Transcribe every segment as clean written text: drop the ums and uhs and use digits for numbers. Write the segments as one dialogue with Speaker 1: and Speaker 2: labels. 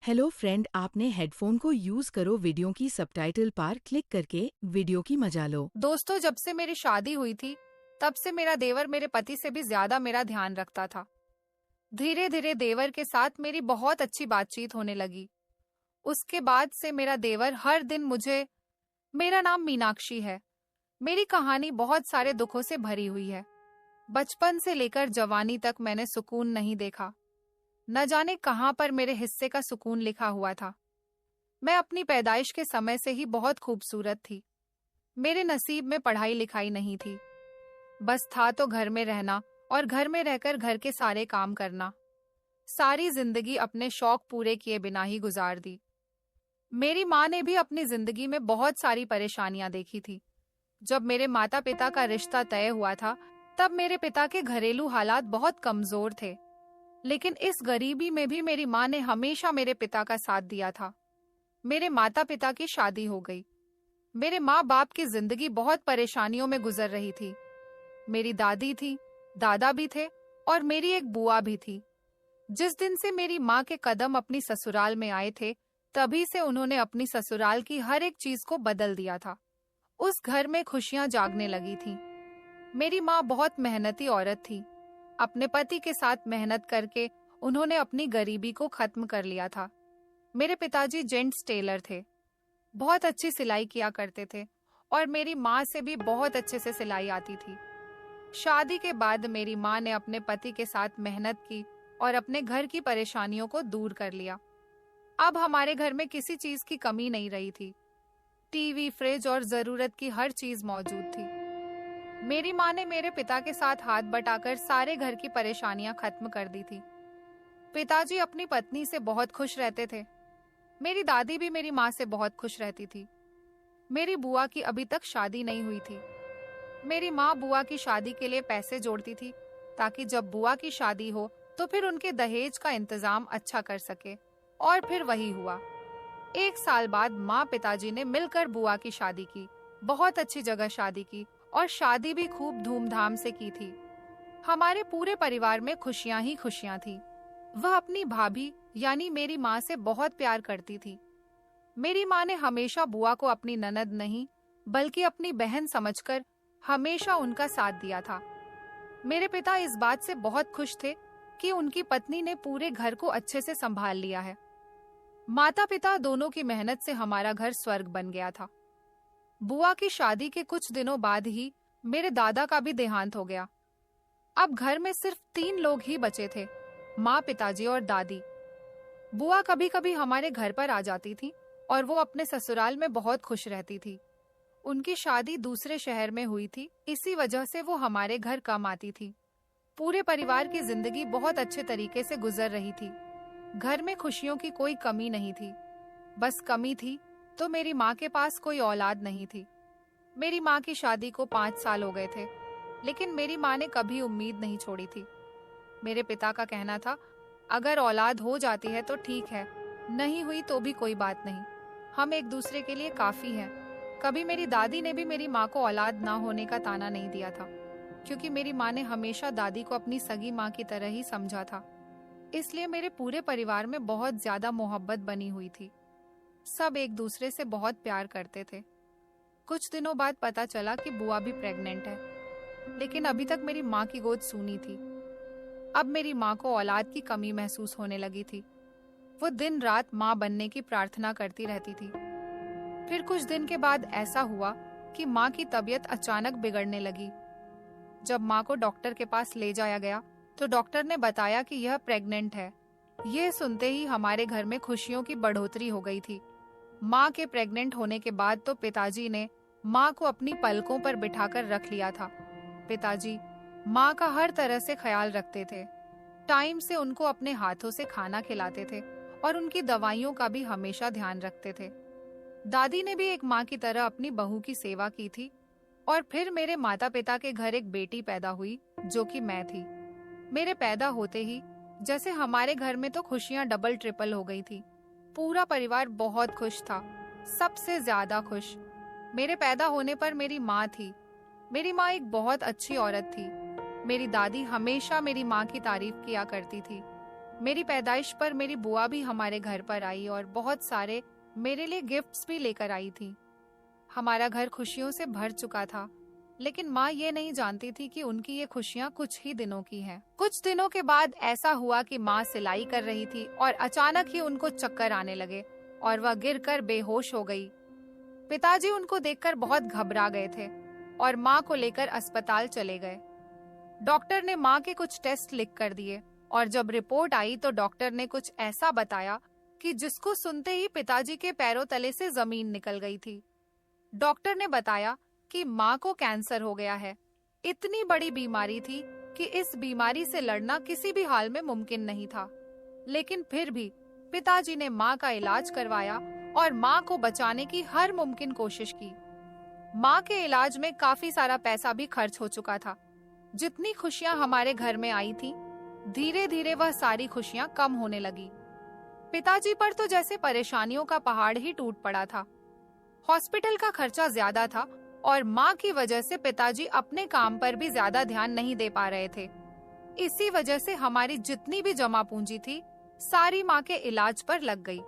Speaker 1: Hello friend, आपने headphone को use करो वीडियो की सबटाइटल पर क्लिक करके वीडियो की मजा लो।
Speaker 2: दोस्तों, जब से मेरी शादी हुई थी तब से मेरा देवर मेरे पति से भी ज्यादा मेरा ध्यान रखता था। धीरे धीरे देवर के साथ मेरी बहुत अच्छी बातचीत होने लगी। उसके बाद से मेरा देवर हर दिन मुझे, मेरा नाम मीनाक्षी है। मेरी कहानी बहुत सारे दुखों से भरी हुई है। बचपन से लेकर जवानी तक मैंने सुकून नहीं देखा। न जाने कहां पर मेरे हिस्से का सुकून लिखा हुआ था। मैं अपनी पैदाइश के समय से ही बहुत खूबसूरत थी। मेरे नसीब में पढ़ाई लिखाई नहीं थी। बस था तो घर में रहना और घर में रहकर घर के सारे काम करना। सारी जिंदगी अपने शौक पूरे किए बिना ही गुजार दी। मेरी माँ ने भी अपनी जिंदगी में बहुत सारी परेशानियां देखी थी। जब मेरे माता पिता का रिश्ता तय हुआ था तब मेरे पिता के घरेलू हालात बहुत कमजोर थे, लेकिन इस गरीबी में भी मेरी माँ ने हमेशा मेरे पिता का साथ दिया था। मेरे माता पिता की शादी हो गई। मेरे माँ बाप की जिंदगी बहुत परेशानियों में गुजर रही थी। मेरी दादी थी, दादा भी थे और मेरी एक बुआ भी थी। जिस दिन से मेरी माँ के कदम अपनी ससुराल में आए थे तभी से उन्होंने अपनी ससुराल की हर एक चीज को बदल दिया था। उस घर में खुशियां जागने लगी थी। मेरी माँ बहुत मेहनती औरत थी। अपने पति के साथ मेहनत करके उन्होंने अपनी गरीबी को खत्म कर लिया था। मेरे पिताजी जेंट्स टेलर थे, बहुत अच्छी सिलाई किया करते थे और मेरी माँ से भी बहुत अच्छे से सिलाई आती थी। शादी के बाद मेरी माँ ने अपने पति के साथ मेहनत की और अपने घर की परेशानियों को दूर कर लिया। अब हमारे घर में किसी चीज की कमी नहीं रही थी। टीवी, फ्रिज और जरूरत की हर चीज मौजूद थी। मेरी माँ ने मेरे पिता के साथ हाथ बटाकर सारे घर की परेशानियां खत्म कर दी थी। पिताजी अपनी पत्नी से बहुत खुश रहते थे। मेरी दादी भी मेरी माँ से बहुत खुश रहती थी। मेरी बुआ की अभी तक शादी नहीं हुई थी। मेरी माँ बुआ की शादी के लिए पैसे जोड़ती थी ताकि जब बुआ की शादी हो तो फिर उनके दहेज का इंतजाम अच्छा कर सके, और फिर वही हुआ। 1 साल बाद माँ पिताजी ने मिलकर बुआ की शादी की। बहुत अच्छी जगह शादी की और शादी भी खूब धूमधाम से की थी। हमारे पूरे परिवार में खुशियां ही खुशियां थी। वह अपनी भाभी यानी मेरी माँ से बहुत प्यार करती थी। मेरी माँ ने हमेशा बुआ को अपनी ननद नहीं बल्कि अपनी बहन समझकर हमेशा उनका साथ दिया था। मेरे पिता इस बात से बहुत खुश थे कि उनकी पत्नी ने पूरे घर को अच्छे से संभाल लिया है। माता पिता दोनों की मेहनत से हमारा घर स्वर्ग बन गया था। बुआ की शादी के कुछ दिनों बाद ही मेरे दादा का भी देहांत हो गया। अब घर में सिर्फ 3 लोग ही बचे थे, माँ, पिताजी और दादी। बुआ कभी कभी हमारे घर पर आ जाती थी और वो अपने ससुराल में बहुत खुश रहती थी। उनकी शादी दूसरे शहर में हुई थी, इसी वजह से वो हमारे घर कम आती थी। पूरे परिवार की जिंदगी बहुत अच्छे तरीके से गुजर रही थी। घर में खुशियों की कोई कमी नहीं थी। बस कमी थी तो मेरी माँ के पास कोई औलाद नहीं थी। मेरी माँ की शादी को 5 साल हो गए थे, लेकिन मेरी माँ ने कभी उम्मीद नहीं छोड़ी थी। मेरे पिता का कहना था, अगर औलाद हो जाती है तो ठीक है, नहीं हुई तो भी कोई बात नहीं, हम एक दूसरे के लिए काफी हैं। कभी मेरी दादी ने भी मेरी माँ को औलाद ना होने का ताना नहीं दिया था, क्योंकि मेरी माँ ने हमेशा दादी को अपनी सगी माँ की तरह ही समझा था। इसलिए मेरे पूरे परिवार में बहुत ज्यादा मोहब्बत बनी हुई थी। सब एक दूसरे से बहुत प्यार करते थे। कुछ दिनों बाद पता चला कि बुआ भी प्रेग्नेंट है, लेकिन अभी तक मेरी माँ की गोद सूनी थी। अब मेरी माँ को औलाद की कमी महसूस होने लगी थी। वो दिन रात माँ बनने की प्रार्थना करती रहती थी। फिर कुछ दिन के बाद ऐसा हुआ कि माँ की तबीयत अचानक बिगड़ने लगी। जब माँ को डॉक्टर के पास ले जाया गया तो डॉक्टर ने बताया कि यह प्रेग्नेंट है। यह सुनते ही हमारे घर में खुशियों की बढ़ोतरी हो गई थी। माँ के प्रेग्नेंट होने के बाद तो पिताजी ने माँ को अपनी पलकों पर बिठाकर रख लिया था। पिताजी माँ का हर तरह से ख्याल रखते थे। टाइम से उनको अपने हाथों से खाना खिलाते थे और उनकी दवाइयों का भी हमेशा ध्यान रखते थे। दादी ने भी एक माँ की तरह अपनी बहू की सेवा की थी। और फिर मेरे माता पिता के घर एक बेटी पैदा हुई जो कि मैं थी। मेरे पैदा होते ही जैसे हमारे घर में तो खुशियां डबल ट्रिपल हो गई थी। पूरा परिवार बहुत खुश था, सबसे ज्यादा खुश मेरे पैदा होने पर मेरी माँ थी। मेरी माँ एक बहुत अच्छी औरत थी। मेरी दादी हमेशा मेरी माँ की तारीफ किया करती थी। मेरी पैदाइश पर मेरी बुआ भी हमारे घर पर आई और बहुत सारे मेरे लिए गिफ्ट्स भी लेकर आई थी। हमारा घर खुशियों से भर चुका था, लेकिन माँ ये नहीं जानती थी कि उनकी ये खुशियाँ कुछ ही दिनों की हैं। कुछ दिनों के बाद ऐसा हुआ कि माँ सिलाई कर रही थी और अचानक ही उनको चक्कर आने लगे और वह गिरकर बेहोश हो गई। पिताजी उनको देखकर बहुत घबरा गए थे और माँ को लेकर अस्पताल चले गए। डॉक्टर ने माँ के कुछ टेस्ट लिख कर दिए और जब रिपोर्ट आई तो डॉक्टर ने कुछ ऐसा बताया कि जिसको सुनते ही पिताजी के पैरों तले से जमीन निकल गई थी। डॉक्टर ने बताया कि माँ को कैंसर हो गया है। इतनी बड़ी बीमारी थी कि इस बीमारी से लड़ना किसी भी हाल में मुमकिन नहीं था, लेकिन फिर भी पिताजी ने माँ का इलाज करवाया और माँ को बचाने की हर मुमकिन कोशिश की। माँ के इलाज में काफी सारा पैसा भी खर्च हो चुका था। जितनी खुशियाँ हमारे घर में आई थी, धीरे धीरे वह सारी खुशियाँ कम होने लगी। पिताजी पर तो जैसे परेशानियों का पहाड़ ही टूट पड़ा था। हॉस्पिटल का खर्चा ज्यादा था और माँ की वजह से पिताजी अपने काम पर भी ज्यादा ध्यान नहीं दे पा रहे थे। इसी वजह से हमारी जितनी भी जमा पूंजी थी, सारी माँ के इलाज पर लग गई।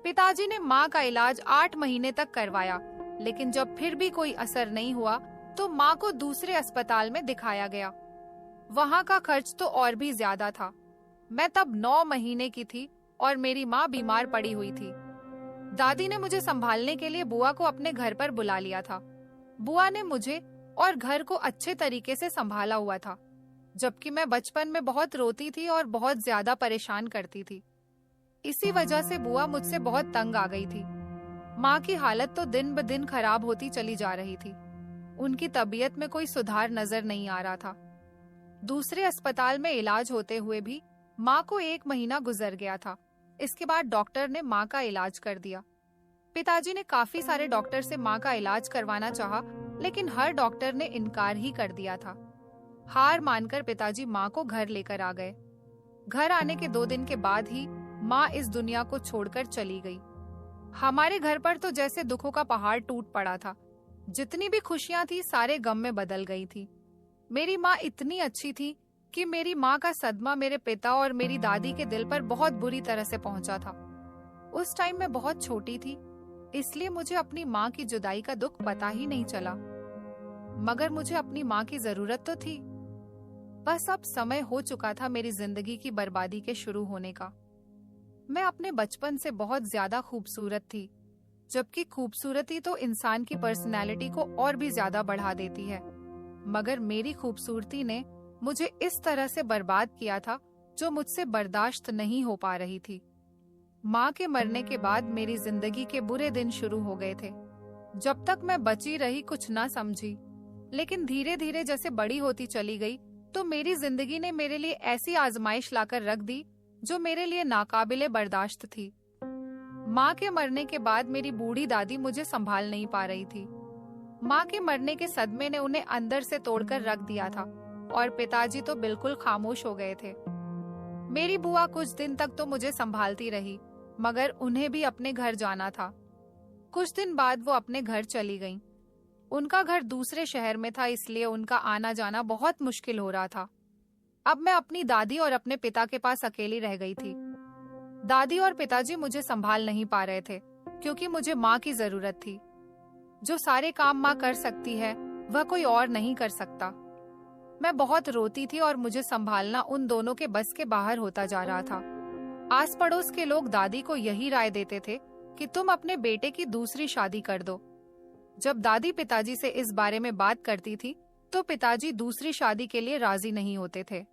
Speaker 2: पिताजी ने माँ का इलाज 8 महीने तक करवाया, लेकिन जब फिर भी कोई असर नहीं हुआ तो माँ को दूसरे अस्पताल में दिखाया गया। वहाँ का खर्च तो और भी ज्यादा था। मैं तब 9 महीने की थी और मेरी माँ बीमार पड़ी हुई थी। दादी ने मुझे संभालने के लिए बुआ को अपने घर पर बुला लिया था। बुआ ने मुझे और घर को अच्छे तरीके से संभाला हुआ था, जबकि मैं बचपन में बहुत रोती थी और बहुत ज्यादा परेशान करती थी। इसी वजह से बुआ मुझसे बहुत तंग आ गई थी। माँ की हालत तो दिन ब दिन खराब होती चली जा रही थी। उनकी तबीयत में कोई सुधार नजर नहीं आ रहा था। दूसरे अस्पताल में इलाज होते हुए भी माँ को 1 महीना गुजर गया था। इसके बाद डॉक्टर ने माँ का इलाज कर दिया। पिताजी ने काफी सारे डॉक्टर से माँ का इलाज करवाना चाहा, लेकिन हर डॉक्टर ने इनकार ही कर दिया था। हार मानकर पिताजी माँ को घर लेकर आ गए। घर आने के 2 दिन के बाद ही माँ इस दुनिया को छोड़कर चली गई। हमारे घर पर तो जैसे दुखों का पहाड़ टूट पड़ा था। जितनी भी खुशियां थी सारे गम में बदल गई थी। मेरी माँ इतनी अच्छी थी कि मेरी माँ का सदमा मेरे पिता और मेरी दादी के दिल पर बहुत बुरी तरह से पहुंचा था। उस टाइम मैं बहुत छोटी थी, इसलिए मुझे अपनी माँ की जुदाई का दुख पता ही नहीं चला, मगर मुझे अपनी माँ की जरूरत तो थी। बस अब समय हो चुका था मेरी जिंदगी की बर्बादी के शुरू होने का। मैं अपने बचपन से बहुत ज्यादा खूबसूरत थी, जबकि खूबसूरती तो इंसान की पर्सनैलिटी को और भी ज्यादा बढ़ा देती है, मगर मेरी खूबसूरती ने मुझे इस तरह से बर्बाद किया था जो मुझसे बर्दाश्त नहीं हो पा रही थी। माँ के मरने के बाद मेरी जिंदगी के बुरे दिन शुरू हो गए थे। जब तक मैं बची रही कुछ ना समझी, लेकिन धीरे धीरे जैसे बड़ी होती चली गई तो मेरी जिंदगी ने मेरे लिए ऐसी आजमाइश लाकर रख दी जो मेरे लिए नाकाबिले बर्दाश्त थी। माँ के मरने के बाद मेरी बूढ़ी दादी मुझे संभाल नहीं पा रही थी। माँ के मरने के सदमे ने उन्हें अंदर से तोड़कर रख दिया था और पिताजी तो बिल्कुल खामोश हो गए थे। मेरी बुआ कुछ दिन तक तो मुझे संभालती रही, मगर उन्हें भी अपने घर जाना था। कुछ दिन बाद वो अपने घर चली गईं। उनका घर दूसरे शहर में था, इसलिए उनका आना जाना बहुत मुश्किल हो रहा था। अब मैं अपनी दादी और अपने पिता के पास अकेली रह गई थी। दादी और पिताजी मुझे संभाल नहीं पा रहे थे क्योंकि मुझे माँ की जरूरत थी। जो सारे काम माँ कर सकती है वह कोई और नहीं कर सकता। मैं बहुत रोती थी और मुझे संभालना उन दोनों के बस के बाहर होता जा रहा था। आस पड़ोस के लोग दादी को यही राय देते थे कि तुम अपने बेटे की दूसरी शादी कर दो। जब दादी पिताजी से इस बारे में बात करती थी तो पिताजी दूसरी शादी के लिए राजी नहीं होते थे।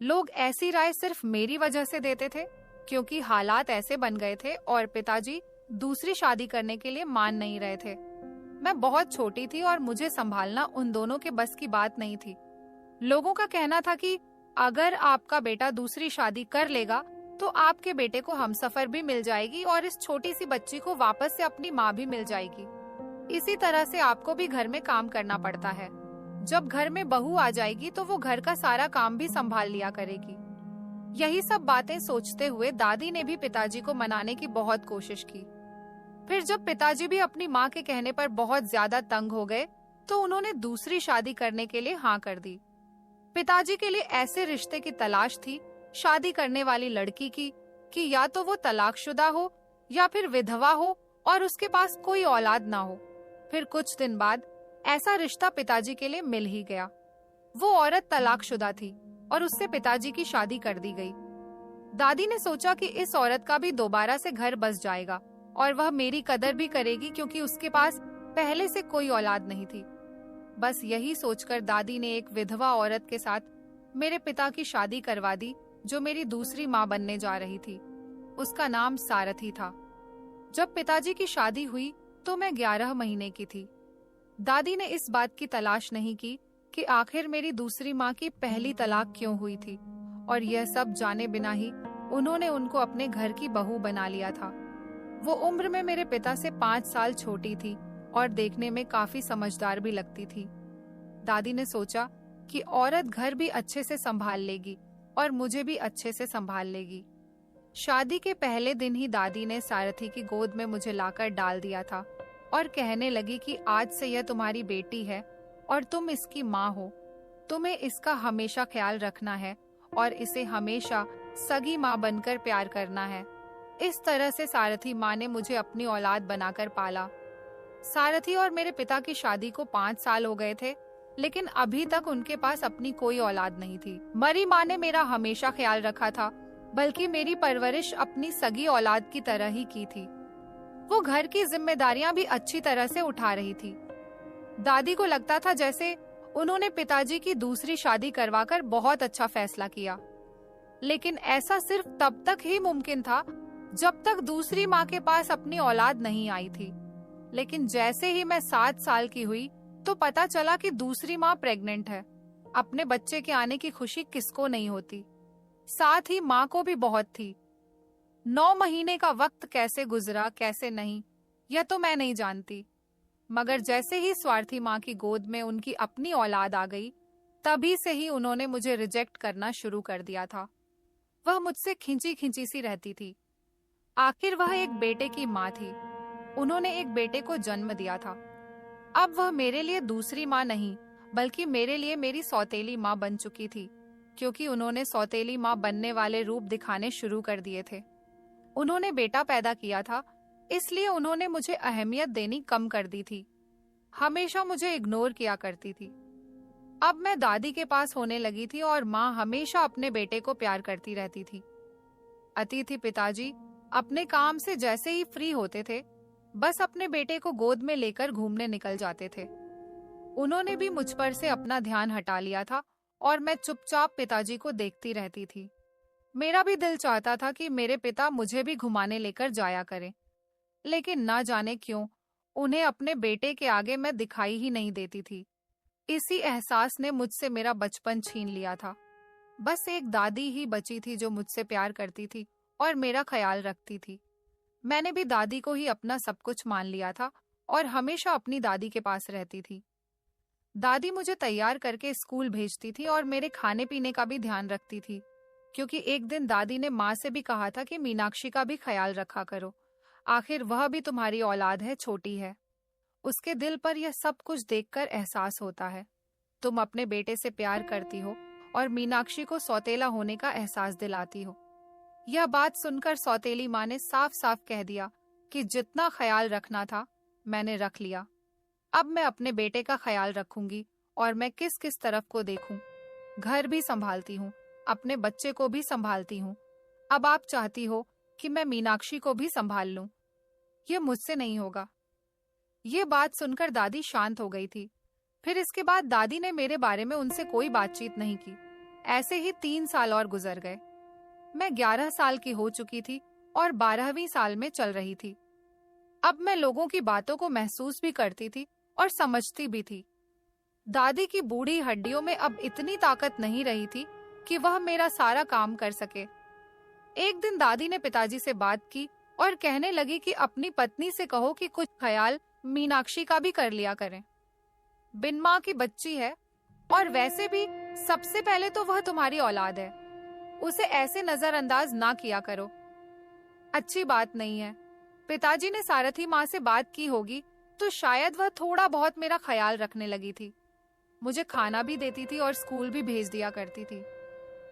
Speaker 2: लोग ऐसी राय सिर्फ मेरी वजह से देते थे क्योंकि हालात ऐसे बन गए थे और पिताजी दूसरी शादी करने के लिए मान नहीं रहे थे। मैं बहुत छोटी थी और मुझे संभालना उन दोनों के बस की बात नहीं थी। लोगों का कहना था कि अगर आपका बेटा दूसरी शादी कर लेगा तो आपके बेटे को हमसफर भी मिल जाएगी और इस छोटी सी बच्ची को वापस से अपनी माँ भी मिल जाएगी। इसी तरह से आपको भी घर में काम करना पड़ता है। जब घर में बहू आ जाएगी तो वो घर का सारा काम भी संभाल लिया करेगी। यही सब बातें सोचते हुए दादी ने भी पिताजी को मनाने की बहुत कोशिश की। फिर जब पिताजी भी अपनी माँ के कहने पर बहुत ज्यादा तंग हो गए तो उन्होंने दूसरी शादी करने के लिए हाँ कर दी। पिताजी के लिए ऐसे रिश्ते की तलाश थी शादी करने वाली लड़की की कि या तो वो तलाकशुदा हो या फिर विधवा हो और उसके पास कोई औलाद ना हो। फिर कुछ दिन बाद ऐसा रिश्ता पिताजी के लिए मिल ही गया। वो औरत तलाकशुदा थी और उससे पिताजी की शादी कर दी गई। दादी ने सोचा कि इस औरत का भी दोबारा से घर बस जाएगा और वह मेरी कदर भी करेगी क्योंकि उसके पास पहले से कोई औलाद नहीं थी। बस यही सोचकर दादी ने एक विधवा औरत के साथ मेरे पिता की शादी करवा दी जो मेरी दूसरी माँ बनने जा रही थी। उसका नाम सारथी था। जब पिताजी की शादी हुई तो मैं 11 महीने की थी। दादी ने इस बात की तलाश नहीं की कि आखिर मेरी दूसरी माँ की पहली तलाक क्यों हुई थी, और यह सब जाने बिना ही उन्होंने उनको अपने घर की बहू बना लिया था। वो उम्र में मेरे पिता से 5 साल छोटी थी और देखने में काफी समझदार भी लगती थी। दादी ने सोचा कि औरत घर भी अच्छे से संभाल लेगी और मुझे भी अच्छे से संभाल लेगी। शादी के पहले दिन ही दादी ने सारथी की गोद में मुझे लाकर डाल दिया था और कहने लगी कि आज से यह तुम्हारी बेटी है और तुम इसकी माँ हो। तुम्हें इसका हमेशा ख्याल रखना है और इसे हमेशा सगी माँ बनकर प्यार करना है। इस तरह से सारथी माँ ने मुझे अपनी औलाद बनाकर पाला। सारथी और मेरे पिता की शादी को 5 साल हो गए थे, लेकिन अभी तक उनके पास अपनी कोई औलाद नहीं थी। मरी माँ ने मेरा हमेशा ख्याल रखा था, बल्कि मेरी परवरिश अपनी सगी औलाद की तरह ही की थी। वो घर की जिम्मेदारियां भी अच्छी तरह से उठा रही थी। दादी को लगता था जैसे उन्होंने पिताजी की दूसरी शादी करवाकर बहुत अच्छा फैसला किया, लेकिन ऐसा सिर्फ तब तक ही मुमकिन था जब तक दूसरी माँ के पास अपनी औलाद नहीं आई थी। लेकिन जैसे ही मैं 7 साल की हुई तो पता चला कि दूसरी माँ प्रेग्नेंट है। अपने बच्चे के आने की खुशी किसको नहीं होती, साथ ही माँ को भी बहुत थी। 9 महीने का वक्त कैसे गुजरा कैसे नहीं, यह तो मैं नहीं जानती, मगर जैसे ही स्वार्थी माँ की गोद में उनकी अपनी औलाद आ गई, तभी से ही उन्होंने मुझे रिजेक्ट करना शुरू कर दिया था। वह मुझसे खिंची खिंची सी रहती थी। आखिर वह एक बेटे की माँ थी। उन्होंने एक बेटे को जन्म दिया था। अब वह मेरे लिए दूसरी माँ नहीं, बल्कि मेरे लिए मेरी सौतेली माँ बन चुकी थी, क्योंकि उन्होंने सौतेली माँ बनने वाले रूप दिखाने शुरू कर दिए थे। उन्होंने बेटा पैदा किया था, इसलिए उन्होंने मुझे अहमियत देनी कम कर दी थी। हमेशा मुझे इग्नोर किया करती थी। अब मैं दादी के पास होने लगी थी और माँ हमेशा अपने बेटे को प्यार करती रहती थी। अतिथि पिताजी अपने काम से जैसे ही फ्री होते थे, बस अपने बेटे को गोद में लेकर घूमने निकल जाते थे। उन्होंने भी मुझ पर से अपना ध्यान हटा लिया था और मैं चुपचाप पिताजी को देखती रहती थी। मेरा भी दिल चाहता था कि मेरे पिता मुझे भी घुमाने लेकर जाया करें, लेकिन ना जाने क्यों उन्हें अपने बेटे के आगे मैं दिखाई ही नहीं देती थी। इसी एहसास ने मुझसे मेरा बचपन छीन लिया था। बस एक दादी ही बची थी जो मुझसे प्यार करती थी और मेरा ख्याल रखती थी। मैंने भी दादी को ही अपना सब कुछ मान लिया था और हमेशा अपनी दादी के पास रहती थी। दादी मुझे तैयार करके स्कूल भेजती थी और मेरे खाने पीने का भी ध्यान रखती थी, क्योंकि एक दिन दादी ने माँ से भी कहा था कि मीनाक्षी का भी ख्याल रखा करो, आखिर वह भी तुम्हारी औलाद है, छोटी है। उसके दिल पर यह सब कुछ देखकर एहसास होता है। तुम अपने बेटे से प्यार करती हो और मीनाक्षी को सौतेला होने का एहसास दिलाती हो। यह बात सुनकर सौतेली माँ ने साफ साफ कह दिया कि जितना ख्याल रखना था मैंने रख लिया। अब मैं अपने बेटे का ख्याल रखूंगी और मैं किस किस तरफ को देखूं। घर भी संभालती हूँ, अपने बच्चे को भी संभालती हूँ। अब आप चाहती हो कि मैं मीनाक्षी को भी संभाल लूं। ये मुझसे नहीं होगा। ये बात सुनकर दादी शांत हो गई थी। फिर इसके बाद दादी ने मेरे बारे में उनसे कोई बातचीत नहीं की। ऐसे ही 3 साल और गुजर गए। मैं 11 साल की हो चुकी थी और 12वीं साल में चल रही थी। अब मैं लोगों की बातों को महसूस भी करती थी और समझती भी थी। दादी की बूढ़ी हड्डियों में अब इतनी ताकत नहीं रही थी कि वह मेरा सारा काम कर सके। एक दिन दादी ने पिताजी से बात की और कहने लगी कि अपनी पत्नी से कहो कि कुछ ख्याल मीनाक्षी का भी कर लिया करें। बिन माँ की बच्ची है और वैसे भी सबसे पहले तो वह तुम्हारी औलाद है, उसे ऐसे नजरअंदाज ना किया करो। अच्छी बात नहीं है। पिताजी ने सारथी माँ से बात की होगी तो शायद वह थोड़ा बहुत मेरा ख्याल रखने लगी थी। मुझे खाना भी देती थी और स्कूल भी भेज दिया करती थी।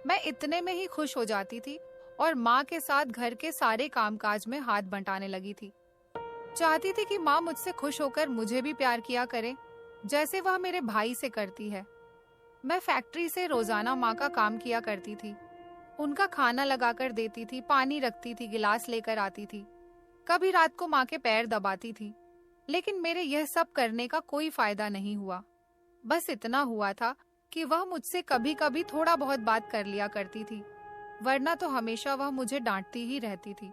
Speaker 2: मैं इतने में ही खुश हो जाती थी और माँ के साथ घर के सारे कामकाज में हाथ बंटाने लगी थी। चाहती थी कि माँ मुझसे खुश होकर मुझे भी प्यार किया करे, जैसे वह मेरे भाई से करती है। मैं फैक्ट्री से रोजाना माँ का काम किया करती थी। उनका खाना लगाकर देती थी, पानी रखती थी, गिलास लेकर आती थी। कभी रात को माँ के पैर दबाती थी। लेकिन मेरे यह सब करने का कोई फायदा नहीं हुआ। बस इतना हुआ था कि वह मुझसे कभी कभी थोड़ा बहुत बात कर लिया करती थी, वरना तो हमेशा वह मुझे डांटती ही रहती थी।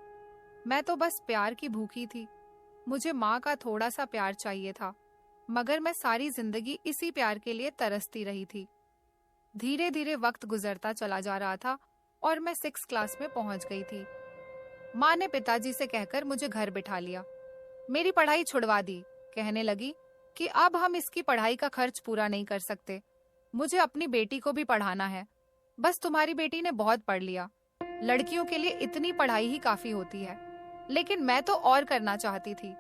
Speaker 2: मैं तो बस प्यार की भूखी थी। मुझे माँ का थोड़ा सा प्यार चाहिए था, मगर मैं सारी जिंदगी इसी प्यार के लिए तरसती रही थी। धीरे धीरे वक्त गुजरता चला जा रहा था और मैं 6 क्लास में पहुंच गई थी। माँ ने पिताजी से कहकर मुझे घर बिठा लिया। मेरी पढ़ाई छुड़वा दी। कहने लगी कि अब हम इसकी पढ़ाई का खर्च पूरा नहीं कर सकते। मुझे अपनी बेटी को भी पढ़ाना है। बस तुम्हारी बेटी ने बहुत पढ़ लिया। लड़कियों के लिए इतनी पढ़ाई ही काफी होती है। लेकिन मैं तो और करना चाहती थी।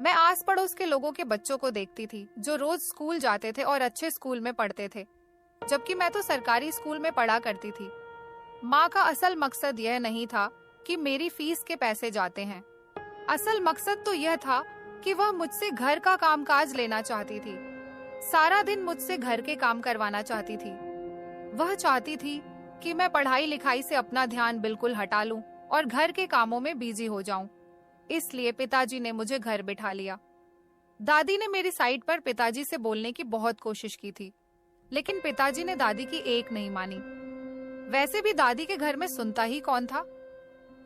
Speaker 2: मैं आस पड़ोस के लोगों के बच्चों को देखती थी जो रोज स्कूल जाते थे और अच्छे स्कूल में पढ़ते थे, जबकि मैं तो सरकारी स्कूल में पढ़ा करती थी। माँ का असल मकसद यह नहीं था कि मेरी फीस के पैसे जाते हैं। असल मकसद तो यह था कि वह मुझसे घर का कामकाज लेना चाहती थी। सारा दिन मुझसे घर के काम करवाना चाहती थी। वह चाहती थी कि मैं पढ़ाई लिखाई से अपना ध्यान बिल्कुल हटा लूं और घर के कामों में बिजी हो जाऊं। इसलिए पिताजी ने मुझे घर बिठा लिया। दादी ने मेरी साइड पर पिताजी से बोलने की बहुत कोशिश की थी, लेकिन पिताजी ने दादी की एक नहीं मानी। वैसे भी दादी के घर में सुनता ही कौन था।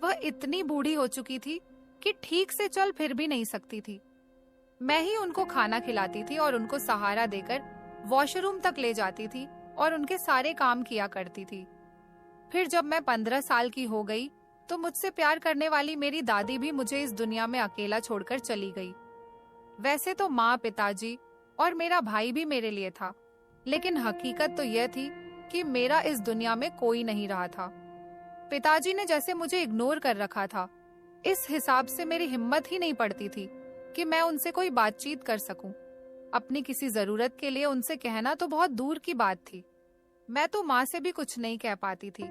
Speaker 2: वह इतनी बूढ़ी हो चुकी थी कि ठीक से चल फिर भी नहीं सकती थी। मैं ही उनको खाना खिलाती थी और उनको सहारा देकर वॉशरूम तक ले जाती थी और उनके सारे काम किया करती थी। फिर जब मैं 15 साल की हो गई तो मुझसे प्यार करने वाली मेरी दादी भी मुझे इस दुनिया में अकेला छोड़कर चली गई। वैसे तो माँ, पिताजी और मेरा भाई भी मेरे लिए था, लेकिन हकीकत तो यह थी कि मेरा इस दुनिया में कोई नहीं रहा था। पिताजी ने जैसे मुझे इग्नोर कर रखा था। इस हिसाब से मेरी हिम्मत ही नहीं पड़ती थी कि मैं उनसे कोई बातचीत कर सकूं। अपनी किसी जरूरत के लिए उनसे कहना तो बहुत दूर की बात थी। मैं तो माँ से भी कुछ नहीं कह पाती थी।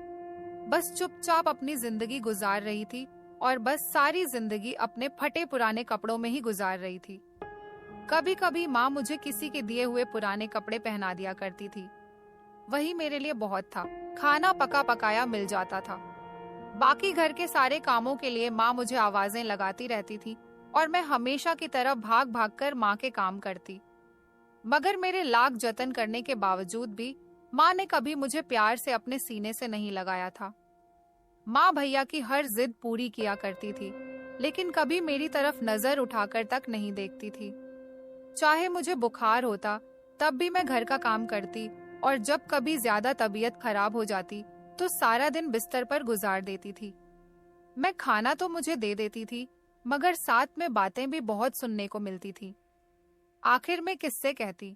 Speaker 2: बस चुपचाप अपनी जिंदगी गुजार रही थी और बस सारी जिंदगी अपने फटे पुराने कपड़ों में ही गुजार रही थी। कभी कभी माँ मुझे किसी के दिए हुए पुराने कपड़े पहना दिया करती थी। वही मेरे लिए बहुत था। खाना पका पकाया मिल जाता था। बाकी घर के सारे कामों के लिए माँ मुझे आवाजें लगाती रहती थी और मैं हमेशा की तरह भाग भाग कर माँ के काम करती। मगर मेरे लाख जतन करने के बावजूद भी माँ ने कभी मुझे प्यार से अपने सीने से नहीं लगाया था। माँ भैया की हर जिद पूरी किया करती थी, लेकिन कभी मेरी तरफ नजर उठाकर तक नहीं देखती थी। चाहे मुझे बुखार होता तब भी मैं घर का काम करती, और जब कभी ज्यादा तबीयत खराब हो जाती तो सारा दिन बिस्तर पर गुजार देती थी। मैं खाना तो मुझे दे देती थी, मगर साथ में बातें भी बहुत सुनने को मिलती थी। आखिर में किससे कहती?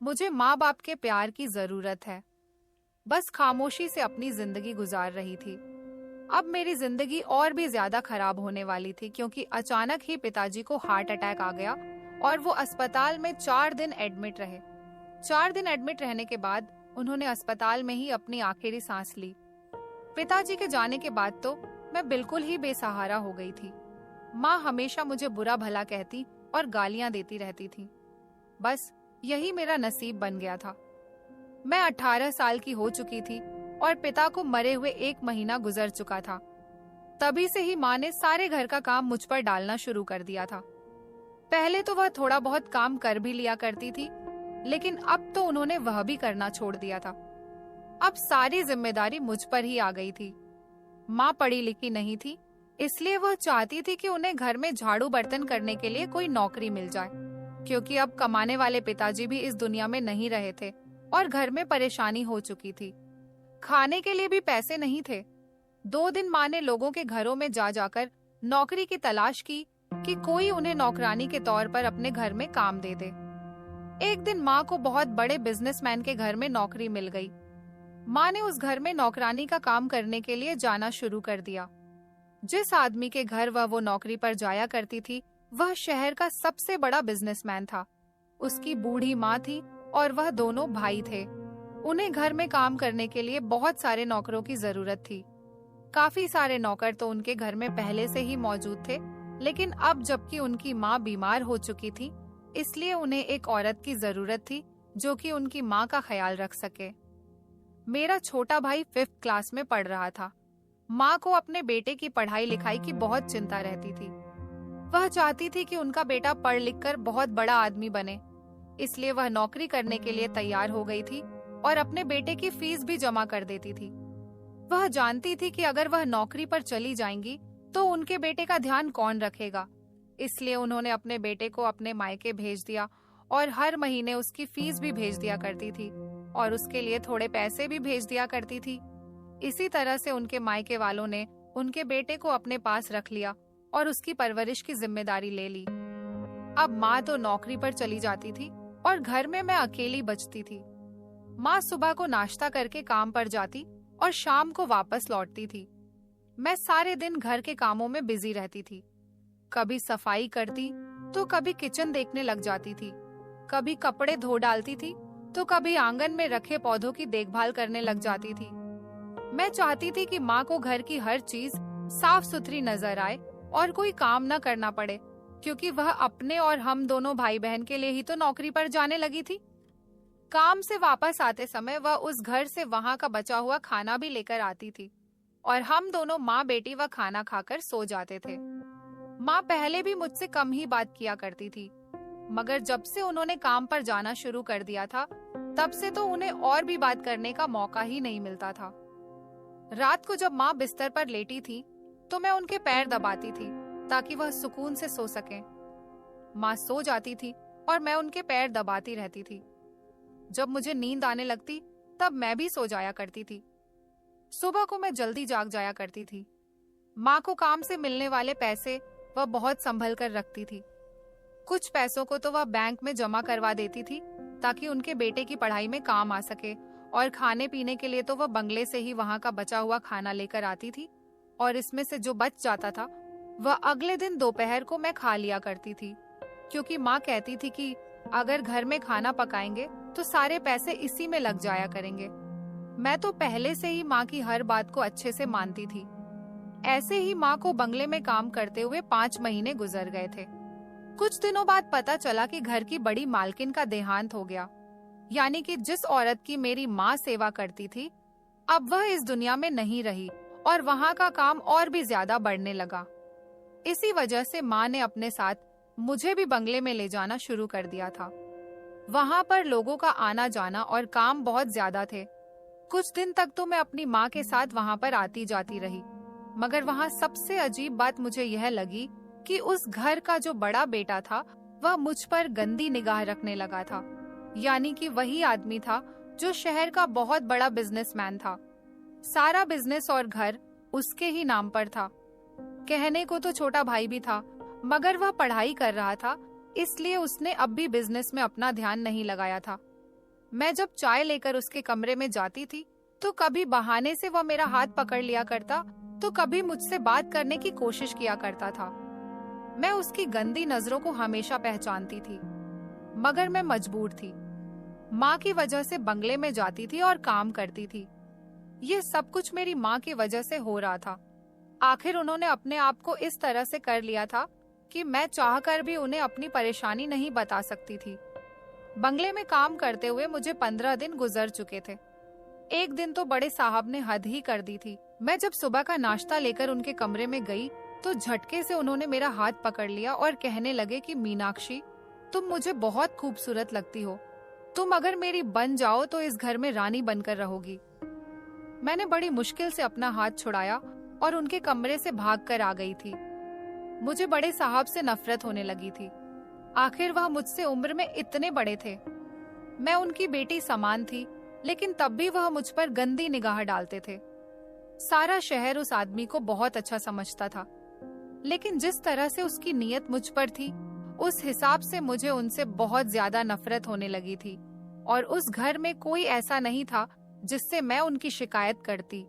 Speaker 2: मुझे माँ बाप के प्यार की जरूरत है। बस खामोशी से अपनी जिंदगी गुजार रही थी। अब मेरी जिंदगी और भी ज्यादा खराब होने वाली थी, क्योंकि अचानक ही पिताजी को हार्ट अटैक आ गया और वो अस्पताल में 4 दिन एडमिट रहे। 4 दिन एडमिट रहने के बाद उन्होंने अस्पताल में ही अपनी आखिरी सांस ली। पिताजी के जाने के बाद तो मैं बिल्कुल ही बेसहारा हो गई थी। माँ हमेशा मुझे बुरा भला कहती और गालियां देती रहती थी। बस यही मेरा नसीब बन गया था। मैं 18 साल की हो चुकी थी और पिता को मरे हुए 1 महीना गुजर चुका था। तभी से ही माँ ने सारे घर का काम मुझ पर डालना शुरू कर दिया था। पहले तो वह थोड़ा बहुत काम कर भी लिया करती थी, लेकिन अब तो उन्होंने वह भी करना छोड़ दिया था। अब सारी जिम्मेदारी मुझ पर ही आ गई थी। माँ पढ़ी लिखी नहीं थी, इसलिए वह चाहती थी कि उन्हें घर में झाड़ू बर्तन करने के लिए कोई नौकरी मिल जाए, क्योंकि अब कमाने वाले पिताजी भी इस दुनिया में नहीं रहे थे और घर में परेशानी हो चुकी थी। खाने के लिए भी पैसे नहीं थे। 2 दिन माँ ने लोगों के घरों में जा जाकर नौकरी की तलाश की कि कोई उन्हें नौकरानी के तौर पर अपने घर में काम दे दे। एक दिन माँ को बहुत बड़े बिजनेसमैन के घर में नौकरी मिल गई। माँ ने उस घर में नौकरानी का काम करने के लिए जाना शुरू कर दिया। जिस आदमी के घर वह वो नौकरी पर जाया करती थी, वह शहर का सबसे बड़ा बिजनेसमैन था। उसकी बूढ़ी माँ थी और वह दोनों भाई थे। उन्हें घर में काम करने के लिए बहुत सारे नौकरों की जरूरत थी। काफी सारे नौकर तो उनके घर में पहले से ही मौजूद थे, लेकिन अब जबकि उनकी माँ बीमार हो चुकी थी, इसलिए उन्हें एक औरत की जरूरत थी जो कि उनकी माँ का ख्याल रख सके। मेरा छोटा भाई 5th क्लास में पढ़ रहा था। माँ को अपने बेटे की पढ़ाई लिखाई की बहुत चिंता रहती थी। वह चाहती थी कि उनका बेटा पढ़ लिख कर बहुत बड़ा आदमी बने, इसलिए वह नौकरी करने के लिए तैयार हो गई थी और अपने बेटे की फीस भी जमा कर देती थी। वह जानती थी कि अगर वह नौकरी पर चली जाएंगी तो उनके बेटे का ध्यान कौन रखेगा, इसलिए उन्होंने अपने बेटे को अपने मायके भेज दिया और हर महीने उसकी फीस भी भेज दिया करती थी और उसके लिए थोड़े पैसे भी भेज दिया करती थी। इसी तरह से उनके मायके वालों ने उनके बेटे को अपने पास रख लिया और उसकी परवरिश की जिम्मेदारी ले ली। अब माँ तो नौकरी पर चली जाती थी और घर में मैं अकेली बचती थी। माँ सुबह को नाश्ता करके काम पर जाती और शाम को वापस लौटती थी। मैं सारे दिन घर के कामों में बिजी रहती थी। कभी सफाई करती तो कभी किचन देखने लग जाती थी, कभी कपड़े धो डालती थी तो कभी आंगन में रखे पौधों की देखभाल करने लग जाती थी। मैं चाहती थी कि माँ को घर की हर चीज साफ सुथरी नजर आए और कोई काम न करना पड़े, क्योंकि वह अपने और हम दोनों भाई बहन के लिए ही तो नौकरी पर जाने लगी थी। काम से वापस आते समय वह उस घर से वहां का बचा हुआ खाना भी लेकर आती थी और हम दोनों माँ बेटी वह खाना खाकर सो जाते थे। माँ पहले भी मुझसे कम ही बात किया करती थी, मगर जब से उन्होंने काम पर जाना शुरू कर दिया था, तब से तो उन्हें और भी बात करने का मौका ही नहीं मिलता था। रात को जब माँ बिस्तर पर लेटी थी, तो मैं उनके पैर दबाती थी ताकि वह सुकून से सो सकें। माँ सो जाती थी और मैं उनके पैर दबाती रहती थी। जब मुझे नींद आने लगती, तब मैं भी सो जाया करती थी। सुबह को मैं जल्दी जाग जाया करती थी। माँ को काम से मिलने वाले पैसे वह बहुत संभल कर रखती थी। कुछ पैसों को तो वह बैंक में जमा करवा देती थी ताकि उनके बेटे की पढ़ाई में काम आ सके, और खाने पीने के लिए तो वह बंगले से ही वहां का बचा हुआ खाना लेकर आती थी और इसमें से जो बच जाता था वह अगले दिन दोपहर को मैं खा लिया करती थी, क्योंकि माँ कहती थी कि अगर घर में खाना पकाएंगे तो सारे पैसे इसी में लग जाया करेंगे। मैं तो पहले से ही माँ की हर बात को अच्छे से मानती थी। ऐसे ही माँ को बंगले में काम करते हुए 5 महीने गुजर गए थे। कुछ दिनों बाद पता चला कि घर की बड़ी मालकिन का देहांत हो गया, यानी कि जिस औरत की मेरी माँ सेवा करती थी, अब वह इस दुनिया में नहीं रही और वहाँ का काम और भी ज्यादा बढ़ने लगा। इसी वजह से माँ ने अपने साथ मुझे भी बंगले में ले जाना शुरू कर दिया था। वहाँ पर लोगों का आना जाना और काम बहुत ज्यादा थे। कुछ दिन तक तो मैं अपनी माँ के साथ वहाँ पर आती जाती रही, मगर वहाँ सबसे अजीब बात मुझे यह लगी कि उस घर का जो बड़ा बेटा था वह मुझ पर गंदी निगाह रखने लगा था। यानी कि वही आदमी था जो शहर का बहुत बड़ा बिजनेसमैन था। सारा बिजनेस और घर उसके ही नाम पर था। कहने को तो छोटा भाई भी था, मगर वह पढ़ाई कर रहा था, इसलिए उसने अब भी बिजनेस में अपना ध्यान नहीं लगाया था। मैं जब चाय लेकर उसके कमरे में जाती थी तो कभी बहाने से वह मेरा हाथ पकड़ लिया करता, तो कभी मुझसे बात करने की कोशिश किया करता था। मैं उसकी गंदी नजरों को हमेशा पहचानती थी, मगर मैं मजबूर थी। माँ की वजह से बंगले में जाती थी और काम करती थी। ये सब कुछ मेरी माँ की वजह से हो रहा था। आखिर उन्होंने अपने आप को इस तरह से कर लिया था कि मैं चाहकर भी उन्हें अपनी परेशानी नहीं बता सकती थी। बंगले में काम करते हुए मुझे 15 दिन गुजर चुके थे। एक दिन तो बड़े साहब ने हद ही कर दी थी। मैं जब सुबह का नाश्ता लेकर उनके कमरे में गई तो झटके से उन्होंने मेरा हाथ पकड़ लिया और कहने लगे कि मीनाक्षी, तुम मुझे बहुत खूबसूरत लगती हो। तुम अगर मेरी बन जाओ तो इस घर में रानी बनकर रहोगी। मैंने बड़ी मुश्किल से अपना हाथ छुड़ाया और उनके कमरे से भागकर आ गई थी। मुझे बड़े साहब से नफरत होने लगी थी। आखिर वह मुझसे उम्र में इतने बड़े थे। मैं उनकी बेटी समान थी, लेकिन तब भी वह मुझ पर गंदी निगाह डालते थे। सारा शहर उस आदमी को बहुत अच्छा समझता था, लेकिन जिस तरह से उसकी नीयत मुझ पर थी, उस हिसाब से मुझे उनसे बहुत ज्यादा नफरत होने लगी थी। और उस घर में कोई ऐसा नहीं था जिससे मैं उनकी शिकायत करती,